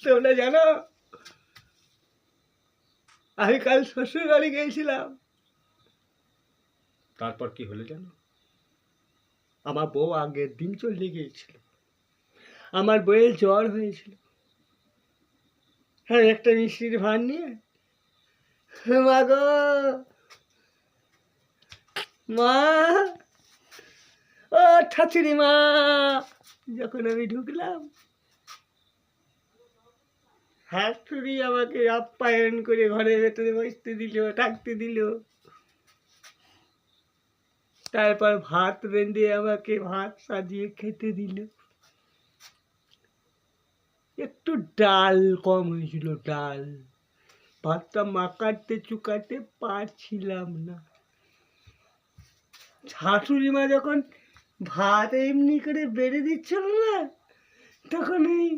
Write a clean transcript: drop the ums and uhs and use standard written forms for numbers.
তোমরা জানো আমি কাল শ্বশুর বাড়ি গিয়েছিলাম, তারপর কি হলো জানো? আমার বউ আগের দিন চলে গিয়েছিল, আমার বউয়ের জ্বর হয়েছিল। হ্যাঁ, একটা মিষ্টির ভার নিয়ে মা গো মা, ও ঠাচুরি মা, যখন আমি ঢুকলাম হাতুড়ি আমাকে আপ্যায়ন করে ঘরের ভেতরে বসতে দিল, থাকতে দিল। তারপর ভাত বেঁধে আমাকে ভাত সাজিয়ে খেতে দিল। একটু ডাল কম হয়েছিল, ডাল, ভাতটা মাখাতে চুকাতে পারছিলাম না। শাশুড়ি মা যখন ভাত এমনি করে বেড়ে দিচ্ছিল না, তখন এই